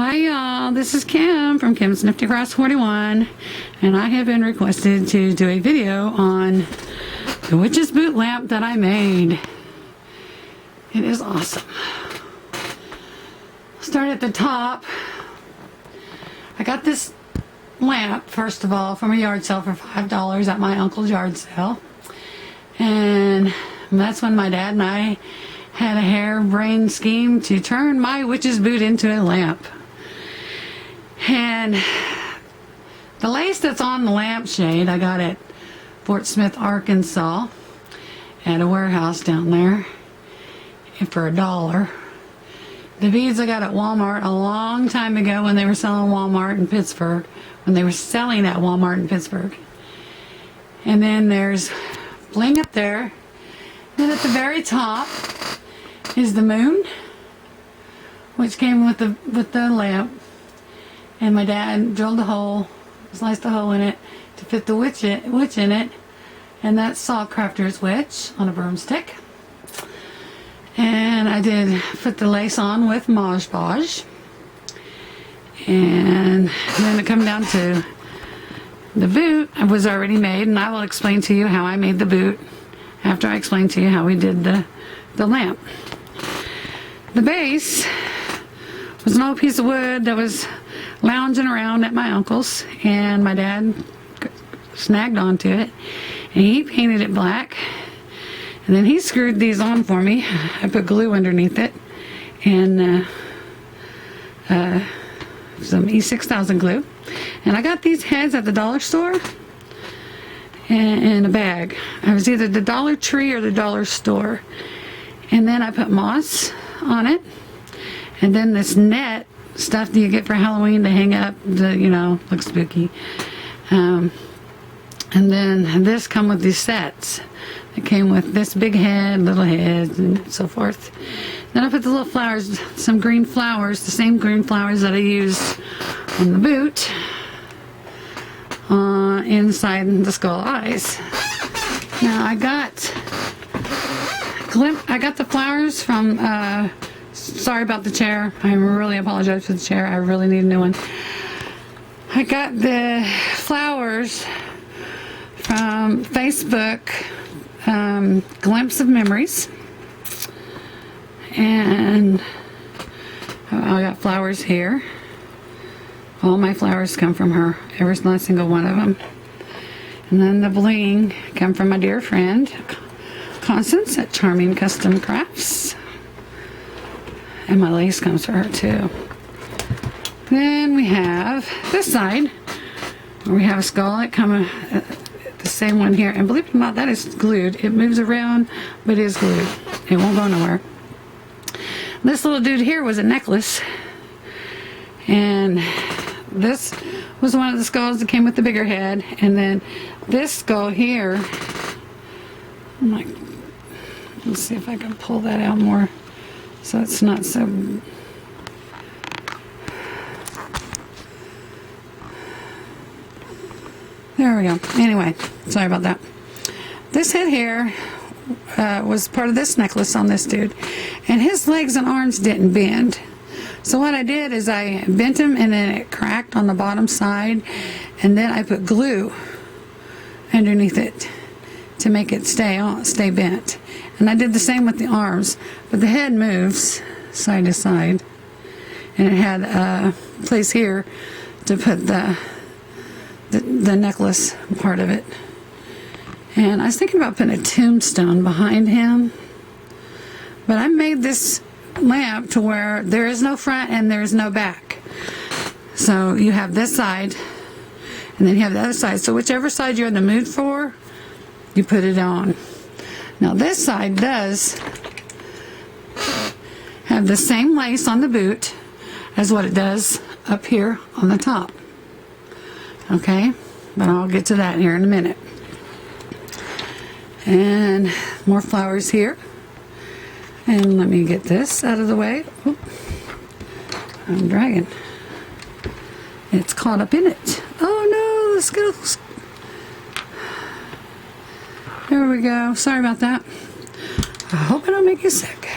Hi y'all, this is Kim from Kim's Nifty Cross 41, and I have been requested to do a video on the witch's boot lamp that I made. It is awesome. Start at the top. I got this lamp, first of all, from a yard sale for $5 at my uncle's yard sale. And that's when my dad and I had a harebrained scheme to turn my witch's boot into a lamp. And the lace that's on the lampshade I got at Fort Smith, Arkansas, at a warehouse down there for $1. The beads I got at Walmart a long time ago when they were selling Walmart in Pittsburgh, when they were selling at Walmart in Pittsburgh. And then there's bling up there. Then at the very top is the moon, which came with the lamp. And my dad drilled a hole, sliced a hole in it to fit the witch in it. And that's Saw Crafter's witch on a broomstick. And I did put the lace on with Mod Podge. And then it come down to the boot. It was already made, and I will explain to you how I made the boot after I explain to you how we did the lamp. The base was an old piece of wood that was lounging around at my uncle's, and my dad snagged onto it, and he painted it black. And then he screwed these on for me. I put glue underneath it and some E6000 glue. And I got these heads at the dollar store in a bag. I was either the Dollar Tree or the dollar store. And then I put moss on it. And then this net stuff that you get for Halloween to hang up, look spooky. And then this come with these sets. It came with this big head, little heads, and so forth. Then I put the little flowers, some green flowers, the same green flowers that I used on the boot, inside the skull eyes. Now I got the flowers from, sorry about the chair. I really apologize for the chair. I really need a new one. I got the flowers from Facebook, Glimpse of Memories, and I got flowers here. All my flowers come from her, every last single one of them. And then the bling come from my dear friend Constance at Charming Custom Crafts, and my lace comes for her too. Then we have this side where we have a skull. It comes the same one here, and believe it or not, that is glued. It moves around, but it is glued. It won't go nowhere. This little dude here was a necklace, and this was one of the skulls that came with the bigger head. And then this skull here, let's see if I can pull that out more so it's not so. There we go. Anyway, sorry about that. This head here was part of this necklace on this dude, and his legs and arms didn't bend. So what I did is I bent him, and then it cracked on the bottom side, and then I put glue underneath it to make it stay bent. And I did the same with the arms, but the head moves side to side, and it had a place here to put the necklace part of it. And I was thinking about putting a tombstone behind him, but I made this lamp to where there is no front and there is no back. So you have this side, and then you have the other side. So whichever side you're in the mood for, you put it on. Now this side does have the same lace on the boot as what it does up here on the top. Okay, but I'll get to that here in a minute. And more flowers here. And let me get this out of the way. Oop. I'm dragging. It's caught up in it. Oh no, the skittles. There we go. Sorry about that. I hope I don't make you sick.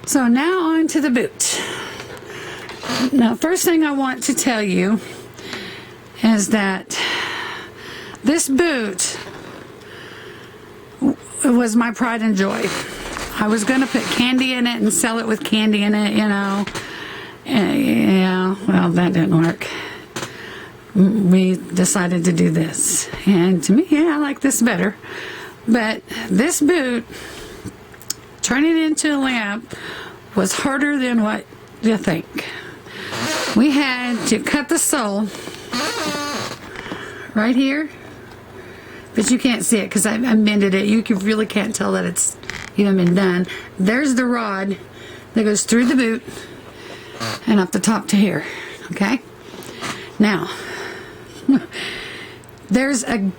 So now on to the boot. Now, first thing I want to tell you is that this boot was my pride and joy. I was going to put candy in it and sell it with candy in it, you know. Yeah, well, that didn't work. We decided to do this. And to me, yeah, I like this better. But this boot, turning it into a lamp, was harder than what you think. We had to cut the sole right here, but you can't see it because I mended it. You really can't tell that it's even been done. There's the rod that goes through the boot and up the top to here. Okay? Now, there's a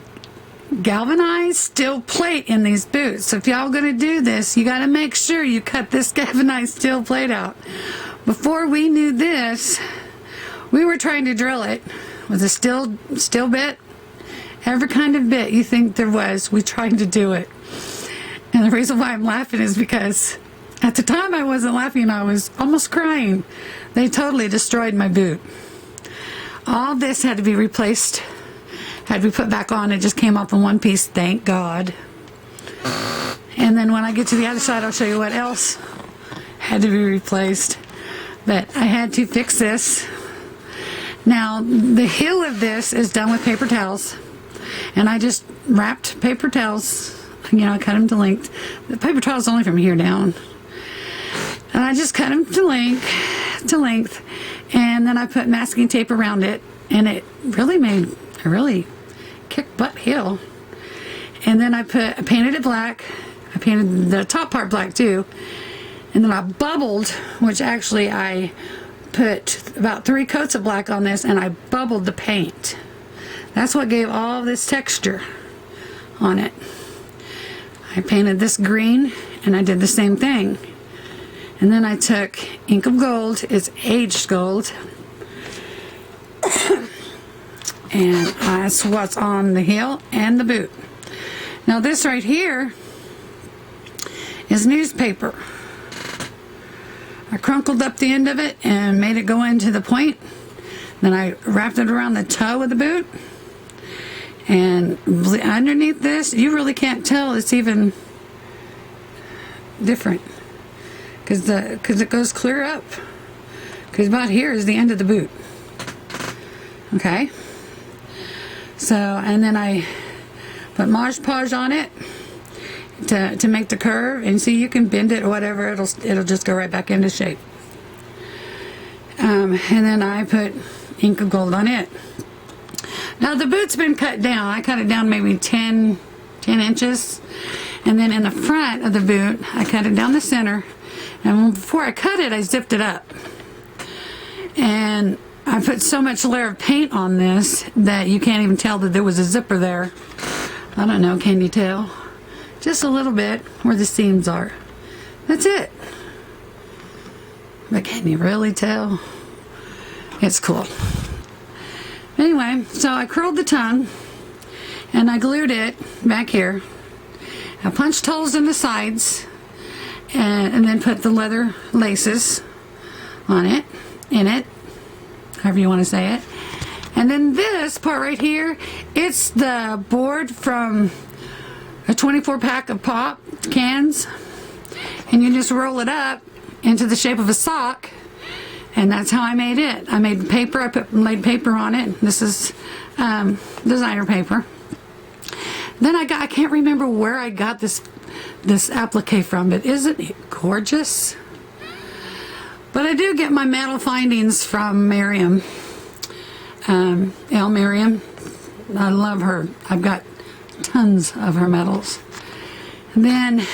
galvanized steel plate in these boots. So if y'all gonna do this, you gotta make sure you cut this galvanized steel plate out. Before we knew this, we were trying to drill it with a steel bit. Every kind of bit you think there was, we tried to do it. And the reason why I'm laughing is because at the time I wasn't laughing, I was almost crying. They totally destroyed my boot. All this had to be replaced, had to be put back on. It just came off in one piece, thank God. And then when I get to the other side, I'll show you what else had to be replaced. But I had to fix this. Now, the heel of this is done with paper towels. And I just wrapped paper towels, you know, I cut them to length. The paper towel's only from here down. And I just cut them to length. And then I put masking tape around it. And it really made a really kick butt heel. And then I painted it black. I painted the top part black too. And then I bubbled, which actually I put about 3 coats of black on this, and I bubbled the paint. That's what gave all this texture on it. I painted this green, and I did the same thing. And then I took ink of gold, it's aged gold, and that's what's on the heel and the boot. Now this right here is newspaper. I crunkled up the end of it and made it go into the point. Then I wrapped it around the toe of the boot. And underneath this, you really can't tell it's even different. Because it goes clear up. Because about here is the end of the boot. Okay? So, and then I put Mod Podge on it to make the curve, and see, you can bend it or whatever, it'll just go right back into shape. And then I put ink of gold on it. Now the boot's been cut down. I cut it down maybe 10 inches, and then in the front of the boot I cut it down the center, and before I cut it I zipped it up, and I put so much layer of paint on this that you can't even tell that there was a zipper there. I don't know, can you tell? Just a little bit where the seams are. That's it. But can you really tell? It's cool. Anyway, so I curled the tongue and I glued it back here. I punched holes in the sides and then put the leather laces on it, in it, however you want to say it. And then this part right here, it's the board from a 24 pack of pop cans, and you just roll it up into the shape of a sock, and that's how I made it. I made paper, laid paper on it. This is designer paper. Then I can't remember where I got this applique from, but isn't it gorgeous? But I do get my metal findings from Miriam, L. Miriam. I love her. I've got tons of her medals. And then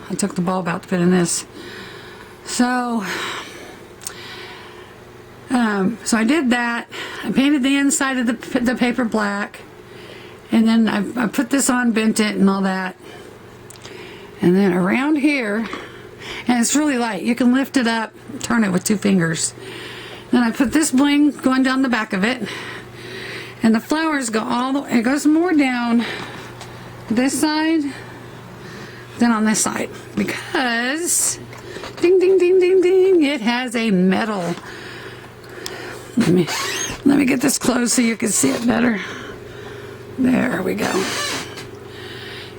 I took the bulb out to put in this. So I did that. I painted the inside of the paper black, and then I put this on, bent it and all that. And then around here, and it's really light, you can lift it up, turn it with 2 fingers. Then I put this bling going down the back of it, and the flowers go all the way, it goes more down this side than on this side, because ding ding ding ding ding, it has a metal Let me get this closed so you can see it better. There we go.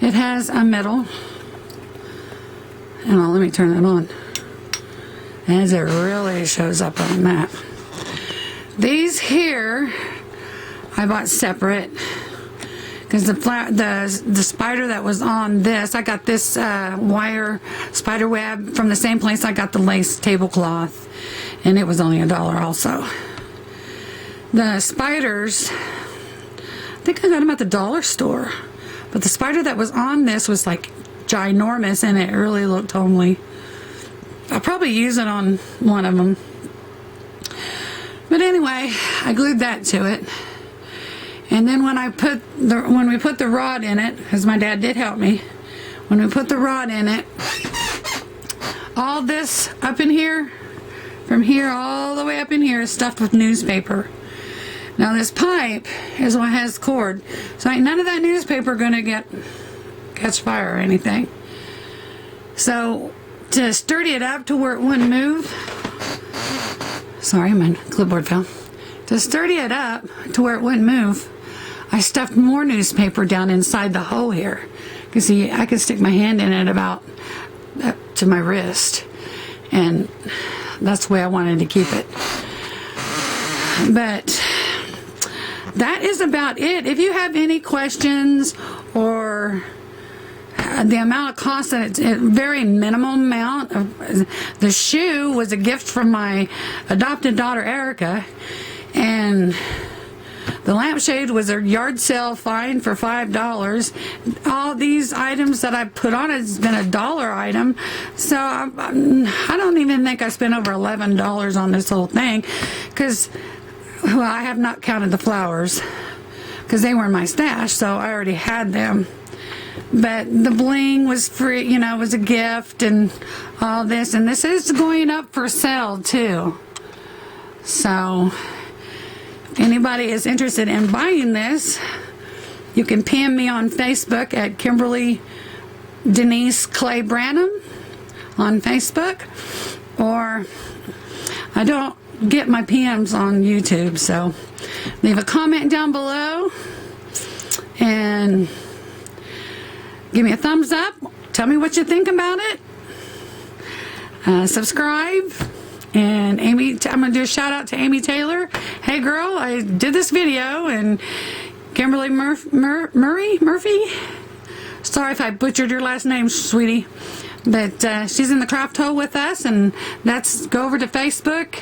It has a middle. And let me turn it on. As it really shows up on the map. These here, I bought separate. Because the spider that was on this, I got this wire spider web from the same place I got the lace tablecloth. And it was only $1 also. The spiders, I think I got them at the dollar store. But the spider that was on this was like ginormous and it really looked homely. I'll probably use it on one of them. But anyway, I glued that to it. And then when we put the rod in it, because my dad did help me, when we put the rod in it, all this up in here, from here all the way up in here is stuffed with newspaper. Now this pipe is what has cord, so ain't none of that newspaper gonna catch fire or anything. So to sturdy it up to where it wouldn't move, sorry, my clipboard fell. To sturdy it up to where it wouldn't move, I stuffed more newspaper down inside the hole here. You see, I could stick my hand in it about up to my wrist, and that's the way I wanted to keep it. But that is about it. If you have any questions or the amount of cost, it's a very minimal amount. The shoe was a gift from my adopted daughter Erica, and the lampshade was a yard sale find for $5. All these items that I put on it has been $1 item, so I don't even think I spent over $11 on this whole thing, because well, I have not counted the flowers because they were in my stash, so I already had them. But the bling was free, you know, it was a gift, and all this, and this is going up for sale too. So if anybody is interested in buying this, you can PM me on Facebook at Kimberly Denise Clay Branham on Facebook, or I don't get my PMs on YouTube, so leave a comment down below and give me a thumbs up. Tell me what you think about it. Subscribe. And Amy, I'm going to do a shout out to Amy Taylor. Hey girl, I did this video, and Kimberly Murphy. Sorry if I butchered your last name, sweetie. But she's in the craft hole with us, and go over to Facebook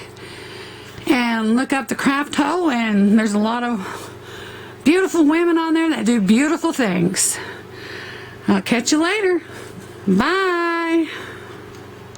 and look up the craft hole, and there's a lot of beautiful women on there that do beautiful things. I'll catch you later. Bye.